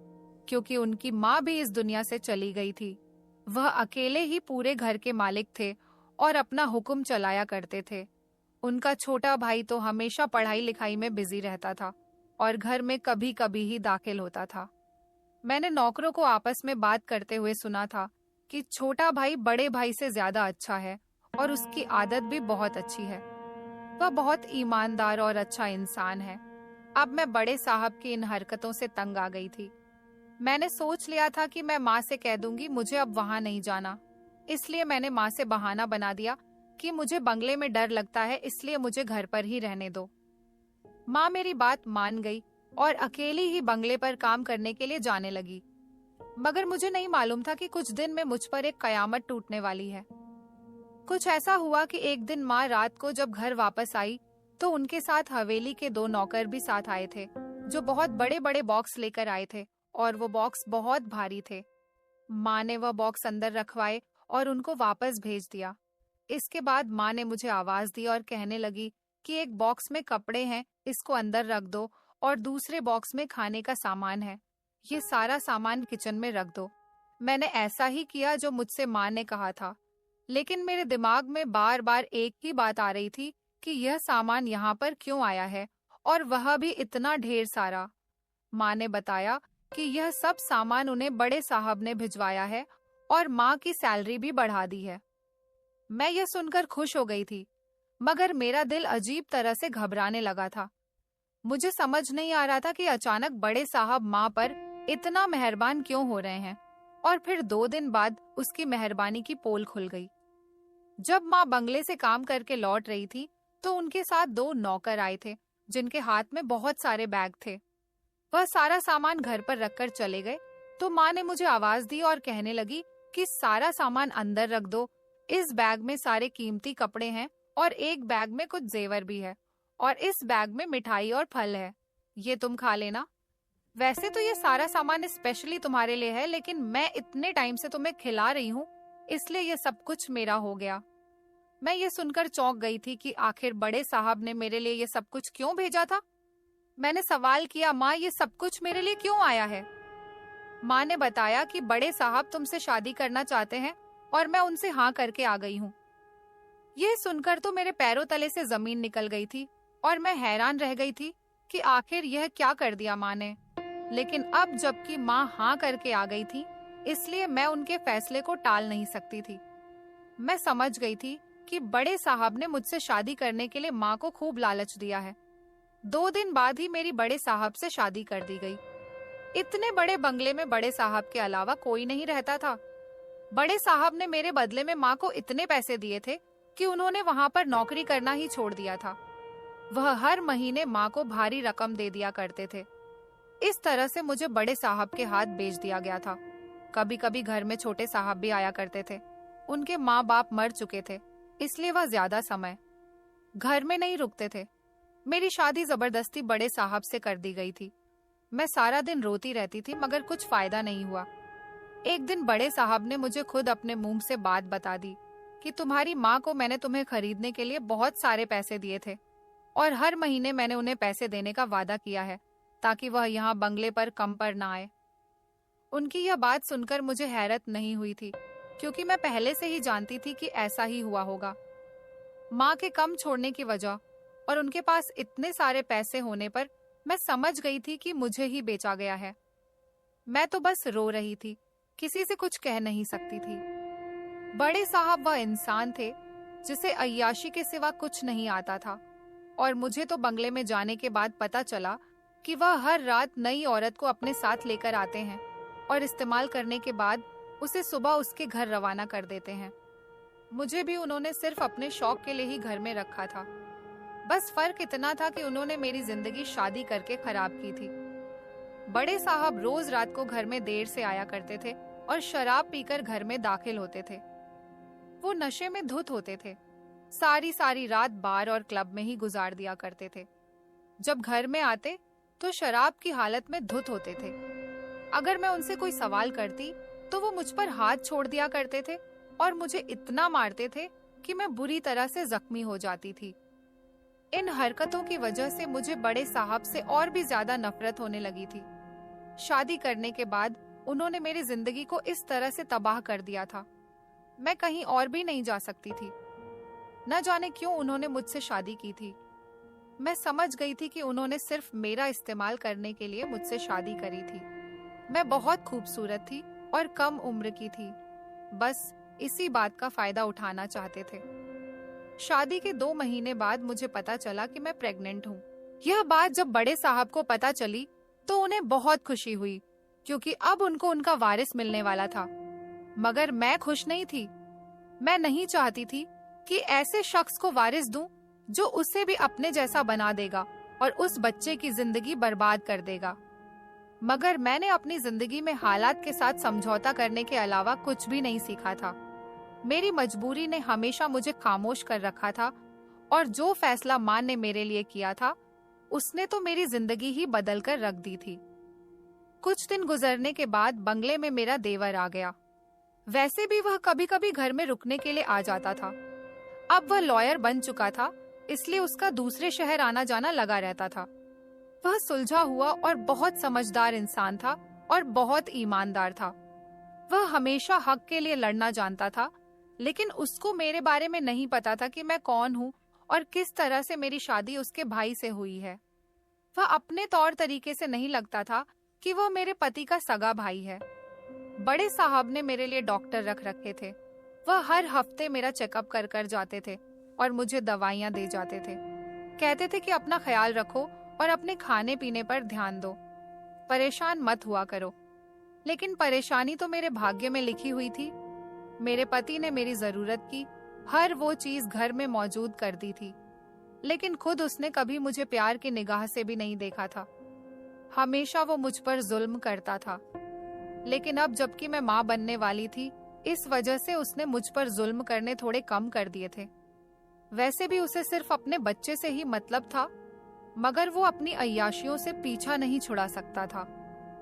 Speaker 2: क्योंकि उनकी माँ भी इस दुनिया से चली गई थी। वह अकेले ही पूरे घर के मालिक थे और अपना हुक्म चलाया करते थे। उनका छोटा भाई तो हमेशा पढ़ाई लिखाई में बिजी रहता था। और घर में कभी कभी ही दाखिल होता था। मैंने नौकरों को आपस में बात करते हुए सुना था कि छोटा भाई बड़े भाई से ज्यादा अच्छा है और उसकी आदत भी बहुत अच्छी है। वह बहुत ईमानदार और अच्छा इंसान है। अब मैं बड़े साहब की इन हरकतों से तंग आ गई थी। मैंने सोच लिया था कि मैं माँ से कह दूंगी मुझे अब वहां नहीं जाना। इसलिए मैंने माँ से बहाना बना दिया कि मुझे बंगले में डर लगता है, इसलिए मुझे घर पर ही रहने दो। माँ मेरी बात मान गई और अकेली ही बंगले पर काम करने के लिए जाने लगी। मगर मुझे नहीं मालूम था कि कुछ दिन में मुझ पर एक कयामत टूटने वाली है। कुछ ऐसा हुआ कि एक दिन माँ रात को जब घर वापस आई तो उनके साथ हवेली के 2 नौकर भी साथ आए थे, जो बहुत बड़े बड़े बॉक्स लेकर आए थे और वो बॉक्स बहुत भारी थे। माँ ने वह बॉक्स अंदर रखवाए और उनको वापस भेज दिया। इसके बाद माँ ने मुझे आवाज दी और कहने लगी कि एक बॉक्स में कपड़े हैं, इसको अंदर रख दो, और दूसरे बॉक्स में खाने का सामान है, ये सारा सामान किचन में रख दो। मैंने ऐसा ही किया जो मुझसे माँ ने कहा था, लेकिन मेरे दिमाग में बार बार एक ही बात आ रही थी कि यह सामान यहाँ पर क्यों आया है, और वह भी इतना ढेर सारा। माँ ने बताया कि यह सब सामान उन्हें बड़े साहब ने भिजवाया है और माँ की सैलरी भी बढ़ा दी है। मैं यह सुनकर खुश हो गई थी, मगर मेरा दिल अजीब तरह से घबराने लगा था। मुझे समझ नहीं आ रहा था कि अचानक बड़े साहब माँ पर इतना मेहरबान क्यों हो रहे हैं, और फिर 2 दिन बाद उसकी मेहरबानी की पोल खुल गई। जब माँ बंगले से काम करके लौट रही थी तो उनके साथ 2 नौकर आए थे, जिनके हाथ में बहुत सारे बैग थे। वह सारा सामान घर पर रखकर चले गए तो माँ ने मुझे आवाज दी और कहने लगी कि सारा सामान अंदर रख दो। इस बैग में सारे कीमती कपड़े हैं और एक बैग में कुछ जेवर भी है, और इस बैग में मिठाई और फल है, ये तुम खा लेना। वैसे तो ये सारा सामान स्पेशली तुम्हारे लिए है, लेकिन मैं इतने टाइम से तुम्हें खिला रही हूँ, इसलिए ये सब कुछ मेरा हो गया। मैं ये सुनकर चौंक गई थी कि आखिर बड़े साहब ने मेरे लिए ये सब कुछ क्यों भेजा था। मैंने सवाल किया, माँ ये सब कुछ मेरे लिए क्यों आया है? माँ ने बताया कि बड़े साहब तुमसे शादी करना चाहते हैं और मैं उनसे हाँ करके आ गई हूँ। ये सुनकर तो मेरे पैरों तले से जमीन निकल गई थी और मैं हैरान रह गई थी कि आखिर यह क्या कर दिया माँ ने। लेकिन अब जबकि माँ हाँ करके आ गई थी, इसलिए मैं उनके फैसले को टाल नहीं सकती थी। मैं समझ गई थी कि बड़े साहब ने मुझसे शादी करने के लिए माँ को खूब लालच दिया है। 2 दिन बाद ही मेरी बड़े साहब से शादी कर दी गई। इतने बड़े बंगले में बड़े साहब के अलावा कोई नहीं रहता था। बड़े साहब ने मेरे बदले में माँ को इतने पैसे दिए थे कि उन्होंने वहां पर नौकरी करना ही छोड़ दिया था। वह हर महीने माँ को भारी रकम दे दिया करते थे। इस तरह से मुझे बड़े साहब के हाथ बेच दिया गया था। कभी कभी घर में छोटे साहब भी आया करते थे। उनके माँ बाप मर चुके थे, इसलिए वह ज्यादा समय घर में नहीं रुकते थे। मेरी शादी जबरदस्ती बड़े साहब से कर दी गई थी। मैं सारा दिन रोती रहती थी, मगर कुछ फायदा नहीं हुआ। एक दिन बड़े साहब ने मुझे खुद अपने मुंह से बात बता दी कि तुम्हारी माँ को मैंने तुम्हें खरीदने के लिए बहुत सारे पैसे दिए थे और हर महीने मैंने उन्हें पैसे देने का वादा किया है ताकि वह यहाँ बंगले पर कम पर ना आए। उनकी यह बात सुनकर मुझे हैरत नहीं हुई थी, क्योंकि मैं पहले से ही जानती थी कि ऐसा ही हुआ होगा। माँ के कम छोड़ने की वजह और उनके पास इतने सारे पैसे होने पर मैं समझ गई थी कि मुझे ही बेचा गया है। मैं तो बस रो रही थी, किसी से कुछ कह नहीं सकती थी। बड़े साहब वह इंसान थे जिसे अय्याशी के सिवा कुछ नहीं आता था, और मुझे तो बंगले में जाने के बाद पता चला कि वह हर रात नई औरत को अपने साथ लेकर आते हैं और इस्तेमाल करने के बाद उसे सुबह उसके घर रवाना कर देते हैं। मुझे भी उन्होंने सिर्फ अपने शौक के लिए ही घर में रखा था। बस फर्क इतना था कि उन्होंने मेरी जिंदगी शादी करके खराब की थी। बड़े साहब रोज रात को घर में देर से आया करते थे और शराब पीकर घर में दाखिल होते थे। वो नशे में धुत होते थे, सारी सारी रात बार और क्लब में ही गुजार दिया करते थे। जब घर में आते तो शराब की हालत में धुत होते थे। अगर मैं उनसे कोई सवाल करती तो वो मुझ पर हाथ छोड़ दिया करते थे और मुझे इतना मारते थे कि मैं बुरी तरह से जख्मी हो जाती थी। इन हरकतों की वजह से मुझे बड़े साहब से और भी ज्यादा नफरत होने लगी थी। शादी करने के बाद उन्होंने मेरी जिंदगी को इस तरह से तबाह कर दिया था। मैं कहीं और भी नहीं जा सकती थी। न जाने क्यों उन्होंने मुझसे शादी की थी। मैं समझ गई थी कि उन्होंने सिर्फ मेरा इस्तेमाल करने के लिए मुझसे शादी करी थी। मैं बहुत खूबसूरत थी और कम उम्र की थी, बस इसी बात का फायदा उठाना चाहते थे। शादी के 2 महीने बाद मुझे पता चला कि मैं प्रेग्नेंट हूँ। यह बात जब बड़े साहब को पता चली तो उन्हें बहुत खुशी हुई, क्योंकि अब उनको उनका वारिस मिलने वाला था। मगर मैं खुश नहीं थी। मैं नहीं चाहती थी कि ऐसे शख्स को वारिस दूं जो उसे भी अपने जैसा बना देगा और उस बच्चे की जिंदगी बर्बाद कर देगा। मगर मैंने अपनी जिंदगी में हालात के साथ समझौता करने के अलावा कुछ भी नहीं सीखा था। मेरी मजबूरी ने हमेशा मुझे खामोश कर रखा था, और जो फैसला माँ ने मेरे लिए किया था उसने तो मेरी जिंदगी ही बदल कर रख दी थी। कुछ दिन गुजरने के बाद बंगले में मेरा देवर आ गया। वैसे भी वह कभी कभी घर में रुकने के लिए आ जाता था। अब वह लॉयर बन चुका था, इसलिए उसका दूसरे शहर आना जाना लगा रहता था। वह सुलझा हुआ और बहुत समझदार इंसान था और बहुत ईमानदार था। वह हमेशा हक के लिए लड़ना जानता था, लेकिन उसको मेरे बारे में नहीं पता था कि मैं कौन हूँ और किस तरह से मेरी शादी उसके भाई से हुई है। वह अपने तौर तरीके से नहीं लगता था कि वह मेरे पति का सगा भाई है। बड़े साहब ने मेरे लिए डॉक्टर रख रखे थे। वह हर हफ्ते मेरा चेकअप कर कर जाते थे और मुझे दवाइयाँ दे जाते थे। कहते थे कि अपना ख्याल रखो और अपने खाने पीने पर ध्यान दो, परेशान मत हुआ करो। लेकिन परेशानी तो मेरे भाग्य में लिखी हुई थी। मेरे पति ने मेरी जरूरत की हर वो चीज घर में मौजूद कर दी थी, लेकिन खुद उसने कभी मुझे प्यार की निगाह से भी नहीं देखा था। हमेशा वो मुझ पर जुल्म करता था। लेकिन अब जबकि मैं माँ बनने वाली थी, इस वजह से उसने मुझ पर जुल्म करने थोड़े कम कर दिए थे। वैसे भी उसे सिर्फ अपने बच्चे से ही मतलब था, मगर वो अपनी अय्याशियों से पीछा नहीं छुड़ा सकता था।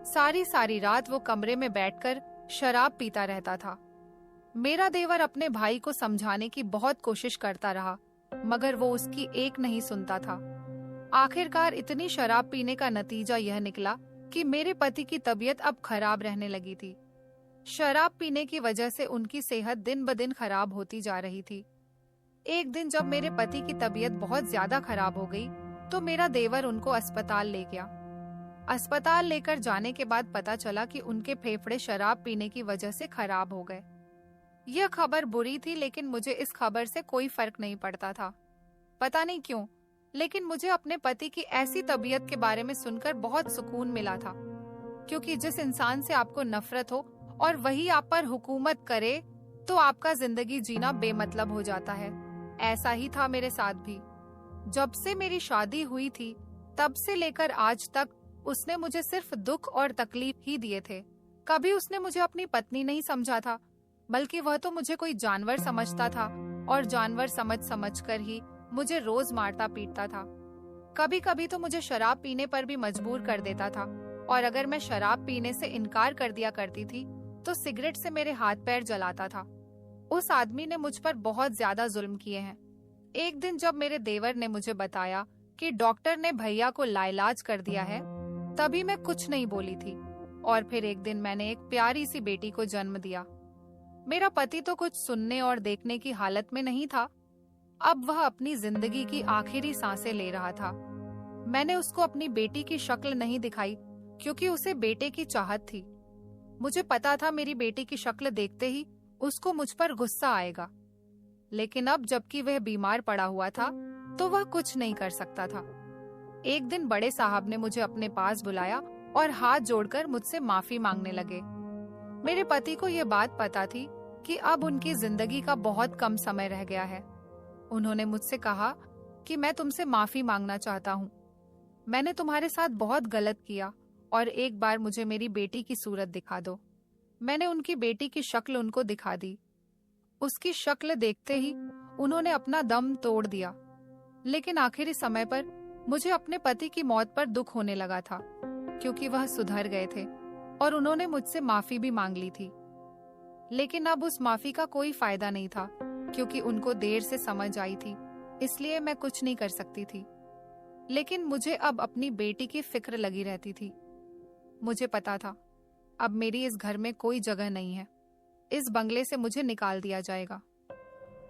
Speaker 2: सारी सारी रात वो कमरे में बैठकर शराब पीता रहता था। मेरा देवर अपने भाई को समझाने की बहुत कोशिश करता रहा, मगर वो उसकी एक नहीं सुनता था। आखिरकार इतनी शराब पीने का नतीजा यह निकला कि मेरे पति की तबीयत अब खराब रहने लगी थी। शराब पीने की वजह से उनकी सेहत दिन ब दिन खराब होती जा रही थी। एक दिन जब मेरे पति की तबीयत बहुत ज्यादा खराब हो गई तो मेरा देवर उनको अस्पताल ले गया। अस्पताल लेकर जाने के बाद पता चला कि उनके फेफड़े शराब पीने की वजह से खराब हो गए। यह खबर बुरी थी, लेकिन मुझे इस खबर से कोई फर्क नहीं पड़ता था। पता नहीं क्यों, लेकिन मुझे अपने पति की ऐसी तबीयत के बारे में सुनकर बहुत सुकून मिला था, क्योंकि जिस इंसान से आपको नफरत हो और वही आप पर हुकूमत करे तो आपका जिंदगी जीना बेमतलब हो जाता है। ऐसा ही था मेरे साथ भी। जब से मेरी शादी हुई थी तब से लेकर आज तक उसने मुझे सिर्फ दुख और तकलीफ ही दिए थे। कभी उसने मुझे अपनी पत्नी नहीं समझा था, बल्कि वह तो मुझे कोई जानवर समझता था और जानवर समझ कर ही मुझे रोज मारता पीटता था। कभी कभी तो मुझे शराब पीने पर भी मजबूर कर देता था, और अगर मैं शराब पीने से इनकार कर दिया करती थी तो सिगरेट से मेरे हाथ पैर जलाता था। उस आदमी ने मुझ पर बहुत ज्यादा जुल्म किए हैं। एक दिन जब मेरे देवर ने मुझे बताया कि डॉक्टर ने भैया को लाइलाज कर दिया है, तभी मैं कुछ नहीं बोली थी। और फिर एक दिन मैंने एक प्यारी सी बेटी को जन्म दिया। मेरा पति तो कुछ सुनने और देखने की हालत में नहीं था। अब वह अपनी जिंदगी की आखिरी सांसें ले रहा था। मैंने उसको अपनी बेटी की शक्ल नहीं दिखाई, क्योंकि उसे बेटे की चाहत थी। मुझे पता था मेरी बेटी की शक्ल देखते ही उसको मुझ पर गुस्सा आएगा। लेकिन अब जबकि वह बीमार पड़ा हुआ था तो वह कुछ नहीं कर सकता था। एक दिन बड़े साहब ने मुझे अपने पास बुलाया और हाथ जोड़कर मुझसे माफी मांगने लगे। मेरे पति को यह बात पता थी कि अब उनकी जिंदगी का बहुत कम समय रह गया है। उन्होंने मुझसे कहा कि मैं तुमसे माफी मांगना चाहता हूँ। मैंने तुम्हारे साथ बहुत गलत किया और एक बार मुझे मेरी बेटी की सूरत दिखा दो। मैंने उनकी बेटी की शक्ल उनको दिखा दी। उसकी शक्ल देखते ही उन्होंने अपना दम तोड़ दिया। लेकिन आखिरी समय पर मुझे अपने पति की मौत पर दुख होने लगा था, क्योंकि वह सुधर गए थे और उन्होंने मुझसे माफी भी मांग ली थी। लेकिन अब उस माफी का कोई फायदा नहीं था, क्योंकि उनको देर से समझ आई थी, इसलिए मैं कुछ नहीं कर सकती थी। लेकिन मुझे अब अपनी बेटी की फिक्र लगी रहती थी। मुझे पता था अब मेरी इस घर में कोई जगह नहीं है। इस बंगले से मुझे निकाल दिया जाएगा।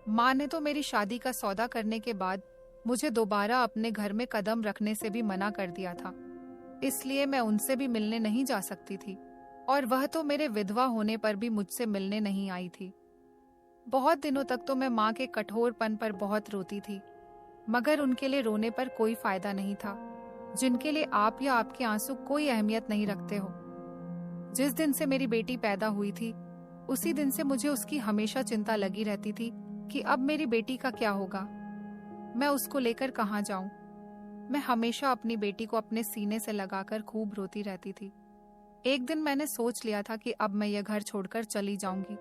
Speaker 2: माँ ने तो मेरी शादी का सौदा करने के बाद मुझे दोबारा अपने घर में कदम रखने से भी मना कर दिया था, इसलिए मैं उनसे भी मिलने नहीं जा सकती थी, और वह तो मेरे विधवा होने पर भी मुझसे मिलने नहीं आई थी। बहुत दिनों तक तो मैं माँ के कठोरपन पर बहुत रोती थी, मगर उनके लिए रोने पर कोई फायदा नहीं था, जिनके लिए आप या आपके आंसू कोई अहमियत नहीं रखते हो। जिस दिन से मेरी बेटी पैदा हुई थी, उसी दिन से मुझे उसकी हमेशा चिंता लगी रहती थी कि अब मेरी बेटी का क्या होगा, मैं उसको लेकर कहाँ जाऊं। मैं हमेशा अपनी बेटी को अपने सीने से लगाकर खूब रोती रहती थी। एक दिन मैंने सोच लिया था कि अब मैं यह घर छोड़कर चली जाऊंगी।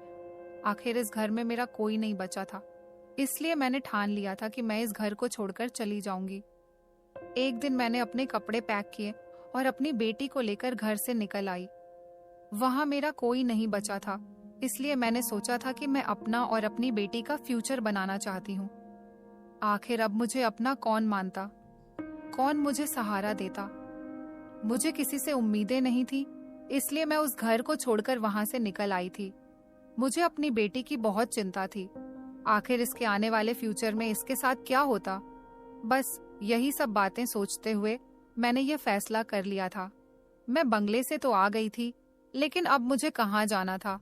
Speaker 2: आखिर इस घर में मेरा कोई नहीं बचा था, इसलिए मैंने ठान लिया था कि मैं इस घर को छोड़कर चली जाऊंगी। एक दिन मैंने अपने कपड़े पैक किए और अपनी बेटी को लेकर घर से निकल आई। वहां मेरा कोई नहीं बचा था, इसलिए मैंने सोचा था कि मैं अपना और अपनी बेटी का फ्यूचर बनाना चाहती हूँ। आखिर अब मुझे अपना कौन मानता, कौन मुझे सहारा देता। मुझे किसी से उम्मीदें नहीं थी, इसलिए मैं उस घर को छोड़कर वहां से निकल आई थी। मुझे अपनी बेटी की बहुत चिंता थी। आखिर इसके आने वाले फ्यूचर में इसके साथ क्या होता। बस यही सब बातें सोचते हुए मैंने यह फैसला कर लिया था। मैं बंगले से तो आ गई थी, लेकिन अब मुझे कहाँ जाना था,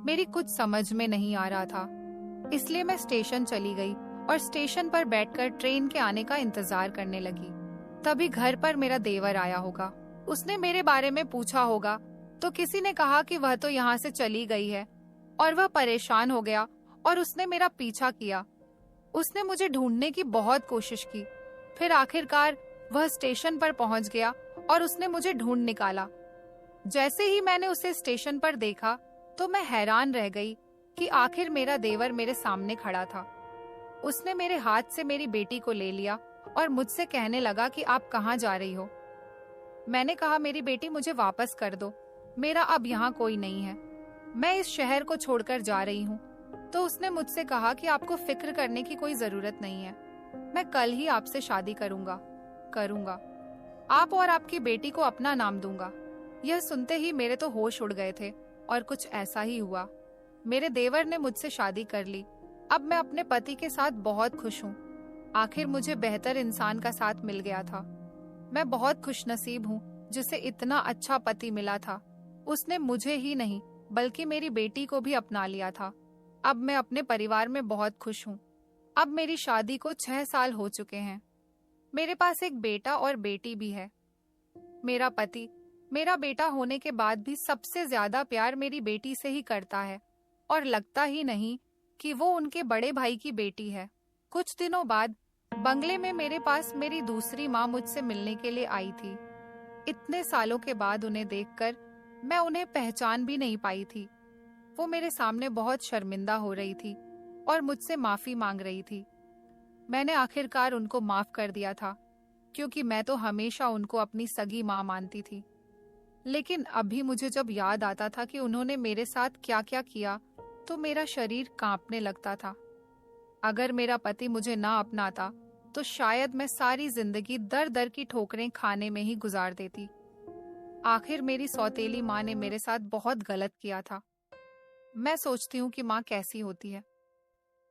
Speaker 2: मेरी कुछ समझ में नहीं आ रहा था। इसलिए मैं स्टेशन चली गई और स्टेशन पर बैठकर ट्रेन के आने का इंतजार करने लगी। तभी घर पर मेरा देवर आया होगा। उसने मेरे बारे में पूछा होगा, तो किसी ने कहा कि वह तो यहाँ से चली गई है, और वह परेशान हो गया और उसने मेरा पीछा किया। उसने मुझे ढूंढने की बहुत कोशिश की, फिर आखिरकार वह स्टेशन पर पहुंच गया और उसने मुझे ढूंढ निकाला। जैसे ही मैंने उसे स्टेशन पर देखा तो मैं हैरान रह गई कि आखिर मेरा देवर मेरे सामने खड़ा था। उसने मेरे हाथ से मेरी बेटी को ले लिया और मुझसे कहने लगा कि आप कहाँ जा रही हो। मैंने कहा, मेरी बेटी मुझे वापस कर दो, मेरा अब यहाँ कोई नहीं है, मैं इस शहर को छोड़कर जा रही हूँ। तो उसने मुझसे कहा कि आपको फिक्र करने की कोई जरूरत नहीं है, मैं कल ही आपसे शादी करूंगा। आप और आपकी बेटी को अपना नाम दूंगा। यह सुनते ही मेरे तो होश उड़ गए थे, और कुछ ऐसा ही हुआ। मेरे देवर ने मुझसे शादी कर ली। अब मैं अपने पति के साथ बहुत खुश हूँ। आखिर मुझे बेहतर इंसान का साथ मिल गया था। मैं बहुत खुशनसीब हूँ जिसे इतना अच्छा पति मिला था। उसने मुझे ही नहीं बल्कि मेरी बेटी को भी अपना लिया था। अब मैं अपने परिवार में बहुत खुश हूँ। अब मेरी शादी को 6 साल हो चुके हैं। मेरे पास एक बेटा और बेटी भी है। मेरा पति मेरा बेटा होने के बाद भी सबसे ज्यादा प्यार मेरी बेटी से ही करता है, और लगता ही नहीं कि वो उनके बड़े भाई की बेटी है। कुछ दिनों बाद बंगले में मेरे पास मेरी दूसरी माँ मुझसे मिलने के लिए आई थी। इतने सालों के बाद उन्हें देखकर मैं उन्हें पहचान भी नहीं पाई थी। वो मेरे सामने बहुत शर्मिंदा हो रही थी और मुझसे माफी मांग रही थी। मैंने आखिरकार उनको माफ कर दिया था, क्योंकि मैं तो हमेशा उनको अपनी सगी माँ मानती थी। लेकिन अभी मुझे जब याद आता था कि उन्होंने मेरे साथ क्या क्या किया, तो मेरा शरीर कांपने लगता था। अगर मेरा पति मुझे ना अपनाता तो शायद मैं सारी जिंदगी दर दर की ठोकरें खाने में ही गुजार देती। आखिर मेरी सौतेली माँ ने मेरे साथ बहुत गलत किया था। मैं सोचती हूँ कि माँ कैसी होती है।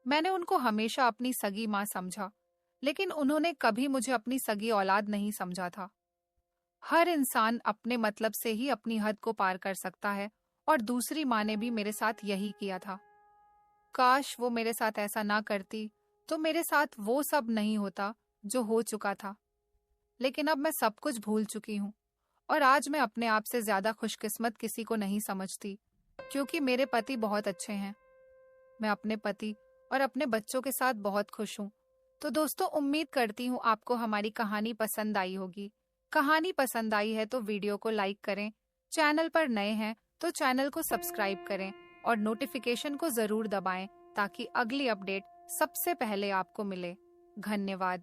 Speaker 2: मैंने उनको हमेशा अपनी सगी माँ समझा, लेकिन उन्होंने कभी मुझे अपनी सगी औलाद नहीं समझा था। हर इंसान अपने मतलब से ही अपनी हद को पार कर सकता है, और दूसरी माँ ने भी मेरे साथ यही किया था। काश वो मेरे साथ ऐसा ना करती तो मेरे साथ वो सब नहीं होता जो हो चुका था। लेकिन अब मैं सब कुछ भूल चुकी हूँ, और आज मैं अपने आप से ज्यादा खुशकिस्मत किसी को नहीं समझती, क्योंकि मेरे पति बहुत अच्छे हैं। मैं अपने पति और अपने बच्चों के साथ बहुत खुश हूँ। तो दोस्तों, उम्मीद करती हूँ आपको हमारी कहानी पसंद आई होगी। कहानी पसंद आई है तो वीडियो को लाइक करें, चैनल पर नए हैं तो चैनल को सब्सक्राइब करें और नोटिफिकेशन को जरूर दबाएं, ताकि अगली अपडेट सबसे पहले आपको मिले। धन्यवाद।